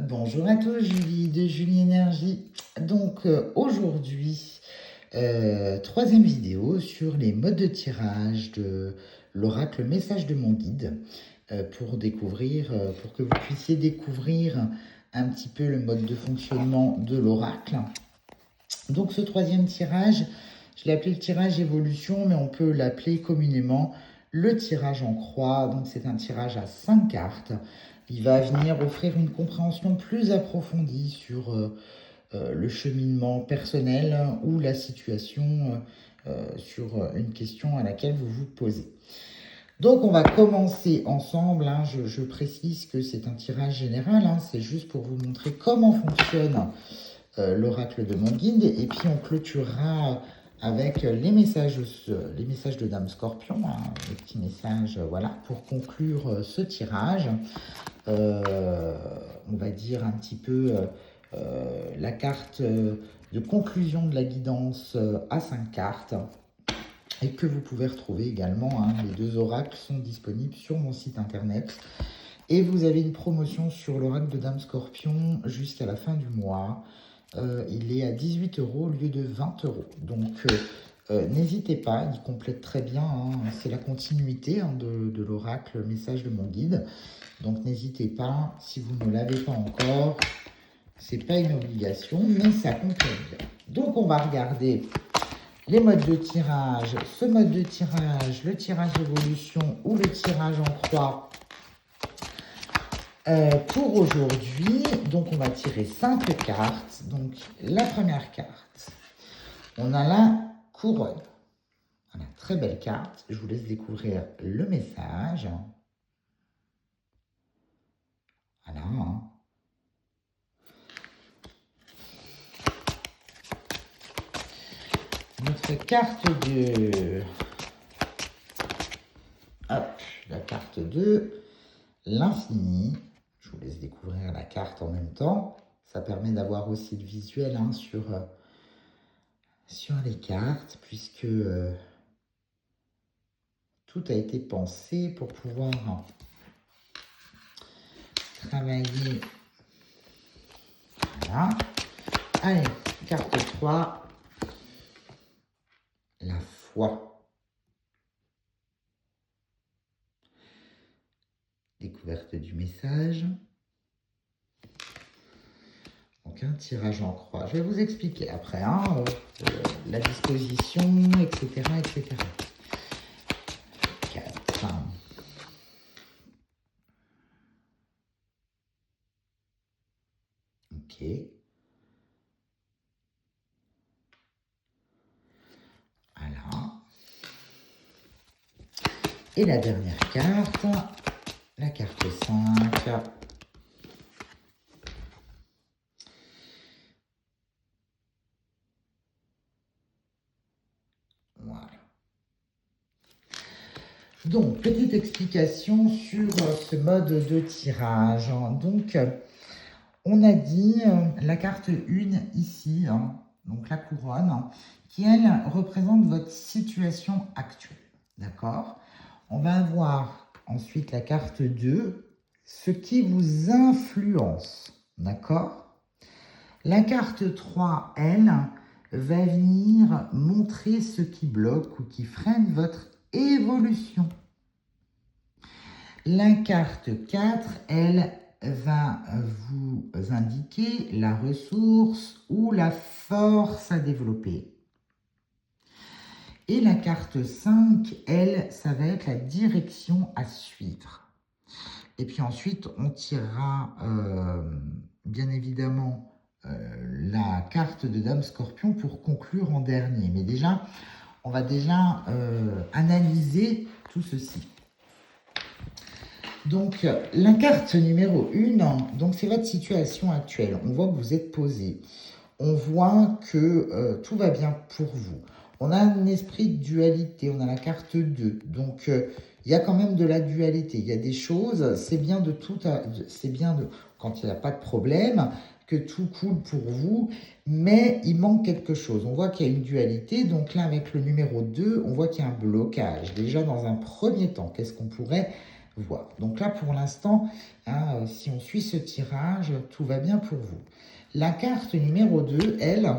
Bonjour à tous, Julie de Julie Énergie. Donc aujourd'hui, troisième vidéo sur les modes de tirage de l'oracle Message de mon guide pour pour que vous puissiez découvrir un petit peu le mode de fonctionnement de l'oracle. Donc ce troisième tirage, je l'ai appelé le tirage évolution, mais on peut l'appeler communément le tirage en croix. Donc c'est un tirage à 5 cartes. Il va venir offrir une compréhension plus approfondie sur le cheminement personnel ou la situation sur une question à laquelle vous vous posez. Donc on va commencer ensemble, hein. Je précise que c'est un tirage général, hein. C'est juste pour vous montrer comment fonctionne l'oracle de mon guide, et puis on clôturera avec les messages de Dame Scorpion, hein, les petits messages, voilà, pour conclure ce tirage. On va dire un petit peu la carte de conclusion de la guidance à 5 cartes, et que vous pouvez retrouver également, hein. Les deux oracles sont disponibles sur mon site internet. Et vous avez une promotion sur l'oracle de Dame Scorpion jusqu'à la fin du mois. Il est à 18 € au lieu de 20 €. Donc, n'hésitez pas, il complète très bien, hein. C'est la continuité, hein, de l'oracle Message de mon guide. Donc, n'hésitez pas, si vous ne l'avez pas encore, c'est pas une obligation, mais ça complète bien. Donc, on va regarder les modes de tirage. Ce mode de tirage, le tirage évolution ou le tirage en croix. Pour aujourd'hui, donc on va tirer 5 cartes. Donc la première carte, on a la couronne. Voilà, très belle carte. Je vous laisse découvrir le message. Voilà. Hein. Notre carte de... Hop, la carte de l'infini. Je vous laisse découvrir la carte en même temps. Ça permet d'avoir aussi le visuel, hein, sur les cartes, puisque tout a été pensé pour pouvoir travailler. Voilà. Allez, carte 3. La foi. Découverte du message. Donc un tirage en croix. Je vais vous expliquer après, hein, la disposition, etc. etc. 4. Ok. Voilà. Et la dernière carte, la carte 5. Voilà. Donc, petite explication sur ce mode de tirage. Donc, on a dit la carte 1 ici, hein, donc la couronne, qui, elle, représente votre situation actuelle. D'accord? On va avoir ensuite la carte 2, ce qui vous influence. D'accord? La carte 3, elle, va venir montrer ce qui bloque ou qui freine votre évolution. La carte 4, elle, va vous indiquer la ressource ou la force à développer. Et la carte 5, elle, ça va être la direction à suivre. Et puis ensuite, on tirera bien évidemment la carte de Dame Scorpion pour conclure en dernier. Mais déjà, on va déjà analyser tout ceci. Donc, la carte numéro 1, donc c'est votre situation actuelle. On voit que vous êtes posé. On voit que tout va bien pour vous. On a un esprit de dualité, on a la carte 2. Donc, il y a quand même de la dualité. Il y a des choses, c'est bien de tout, c'est bien de, quand il n'y a pas de problème, que tout coule pour vous, mais il manque quelque chose. On voit qu'il y a une dualité. Donc là, avec le numéro 2, on voit qu'il y a un blocage. Déjà, dans un premier temps, qu'est-ce qu'on pourrait voir. Donc là, pour l'instant, hein, si on suit ce tirage, tout va bien pour vous. La carte numéro 2, elle,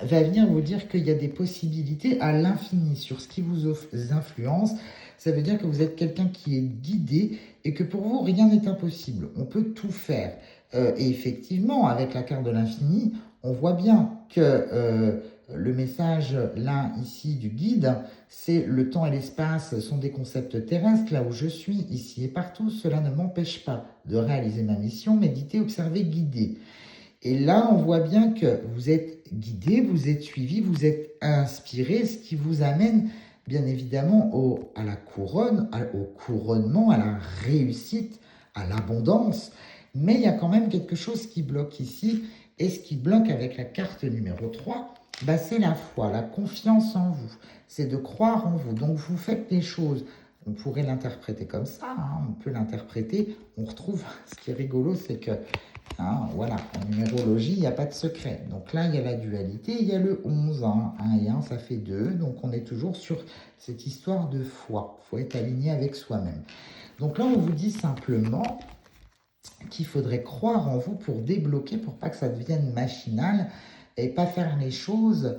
va venir vous dire qu'il y a des possibilités à l'infini sur ce qui vous influence. Ça veut dire que vous êtes quelqu'un qui est guidé et que pour vous, rien n'est impossible. On peut tout faire. Et effectivement, avec la carte de l'infini, on voit bien que le message, là, ici, du guide, c'est le temps et l'espace sont des concepts terrestres. Là où je suis, ici et partout, cela ne m'empêche pas de réaliser ma mission, méditer, observer, guider. Et là, on voit bien que vous êtes guidé, vous êtes suivi, vous êtes inspiré, ce qui vous amène bien évidemment à la couronne, au couronnement, à la réussite, à l'abondance. Mais il y a quand même quelque chose qui bloque ici. Et ce qui bloque avec la carte numéro 3, bah, c'est la foi, la confiance en vous. C'est de croire en vous. Donc vous faites les choses. On pourrait l'interpréter comme ça, hein, on peut l'interpréter. On retrouve, ce qui est rigolo, c'est que hein, voilà, en numérologie, il n'y a pas de secret. Donc là, il y a la dualité, il y a le 11. 1 et 1, ça fait 2. Donc on est toujours sur cette histoire de foi. Il faut être aligné avec soi-même. Donc là, on vous dit simplement qu'il faudrait croire en vous pour débloquer, pour pas que ça devienne machinal et pas faire les choses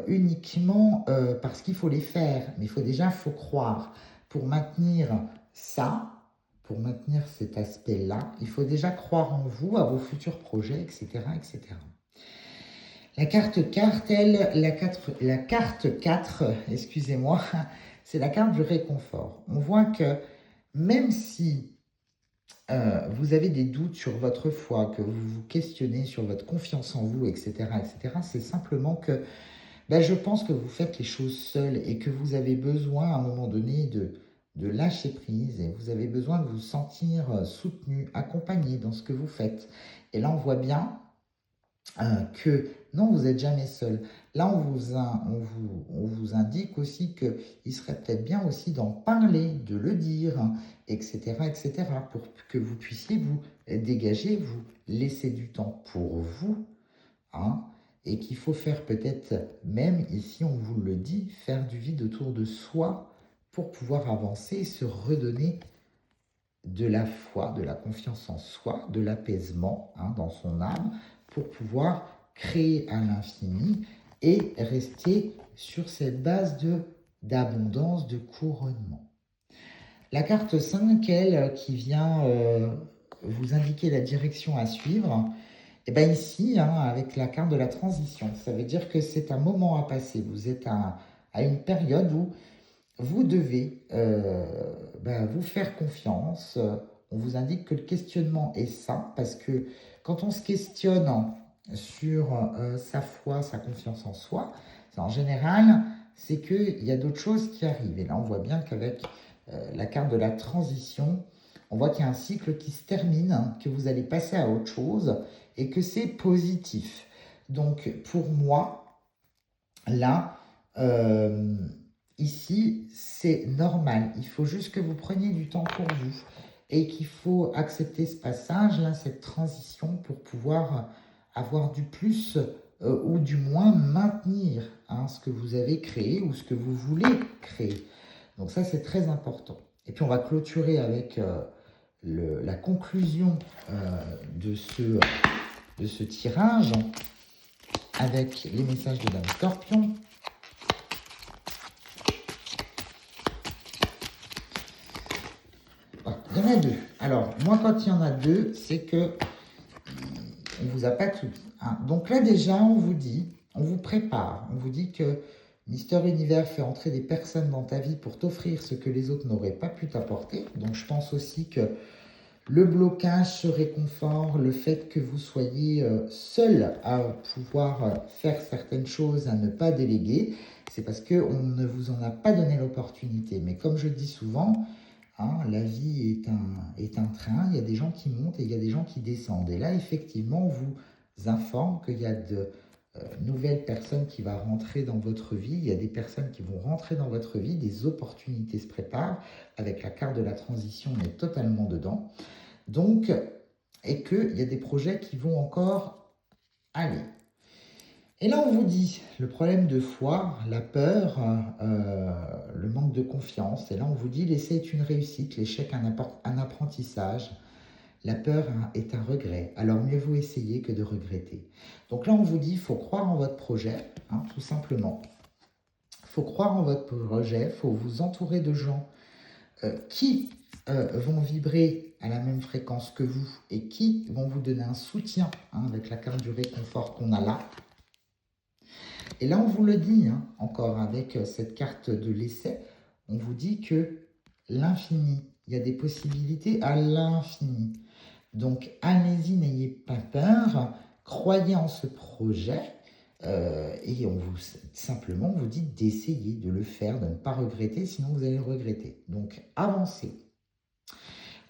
uniquement parce qu'il faut les faire. Mais faut croire. Pour maintenir ça, pour maintenir cet aspect-là, il faut déjà croire en vous, à vos futurs projets, etc. etc. La carte 4, elle, la carte 4, excusez-moi, c'est la carte du réconfort. On voit que même si vous avez des doutes sur votre foi, que vous vous questionnez sur votre confiance en vous, etc., c'est simplement que ben, je pense que vous faites les choses seules et que vous avez besoin à un moment donné de lâcher prise et vous avez besoin de vous sentir soutenu, accompagné dans ce que vous faites. Et là, on voit bien que non, vous n'êtes jamais seul. Là, on vous indique aussi qu'il serait peut-être bien aussi d'en parler, de le dire, hein, etc., pour que vous puissiez vous dégager, vous laisser du temps pour vous, hein, et qu'il faut faire peut-être même, ici on vous le dit, faire du vide autour de soi pour pouvoir avancer et se redonner de la foi, de la confiance en soi, de l'apaisement hein, dans son âme, pour pouvoir créer à l'infini et rester sur cette base d'abondance, de couronnement. La carte 5, elle, qui vient vous indiquer la direction à suivre, et bien ici, hein, avec la carte de la transition, ça veut dire que c'est un moment à passer. Vous êtes à une période où vous devez vous faire confiance. On vous indique que le questionnement est sain parce que quand on se questionne sur sa foi, sa confiance en soi, en général, c'est qu'il y a d'autres choses qui arrivent. Et là, on voit bien qu'avec la carte de la transition, on voit qu'il y a un cycle qui se termine, hein, que vous allez passer à autre chose et que c'est positif. Donc, pour moi, là, ici, c'est normal. Il faut juste que vous preniez du temps pour vous et qu'il faut accepter ce passage, là, cette transition pour pouvoir avoir du plus ou du moins maintenir hein, ce que vous avez créé ou ce que vous voulez créer. Donc ça, c'est très important. Et puis, on va clôturer avec la conclusion de ce tirage avec les messages de Dame Scorpion. Il y en a deux. Alors, moi, quand il y en a deux, c'est que on ne vous a pas tout dit. Hein. Donc là, déjà, on vous dit, on vous prépare, on vous dit que Mister Univers fait entrer des personnes dans ta vie pour t'offrir ce que les autres n'auraient pas pu t'apporter. Donc, je pense aussi que le blocage, ce réconfort, le fait que vous soyez seul à pouvoir faire certaines choses, à ne pas déléguer, c'est parce qu'on ne vous en a pas donné l'opportunité. Mais comme je dis souvent, hein, la vie est un train, il y a des gens qui montent et il y a des gens qui descendent. Et là, effectivement, on vous informe qu'il y a de nouvelles personnes qui vont rentrer dans votre vie, il y a des personnes qui vont rentrer dans votre vie, des opportunités se préparent. Avec la carte de la transition, on est totalement dedans. Donc, et qu'il y a des projets qui vont encore aller. Et là, on vous dit le problème de foi, la peur, le manque de confiance. Et là, on vous dit l'essai est une réussite, l'échec un apprentissage, la peur est un regret. Alors mieux vaut essayer que de regretter. Donc là, on vous dit il faut croire en votre projet, tout simplement. Il faut croire en votre projet, il faut vous entourer de gens qui vont vibrer à la même fréquence que vous et qui vont vous donner un soutien avec la carte du réconfort qu'on a là. Et là, on vous le dit encore avec cette carte de l'essai, on vous dit que l'infini, il y a des possibilités à l'infini. Donc, allez-y, n'ayez pas peur, croyez en ce projet et on vous simplement vous dit d'essayer de le faire, de ne pas regretter, sinon vous allez le regretter. Donc, avancez.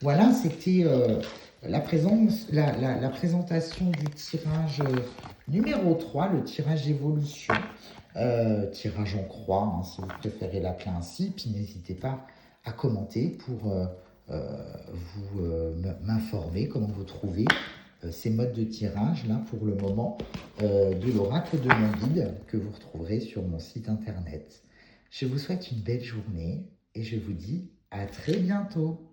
Voilà, c'était la présentation du tirage numéro 3, le tirage d'évolution, tirage en croix, si vous préférez l'appeler ainsi. Puis n'hésitez pas à commenter pour m'informer comment vous trouvez ces modes de tirage, là, pour le moment, de l'oracle de mon guide, que vous retrouverez sur mon site internet. Je vous souhaite une belle journée et je vous dis à très bientôt.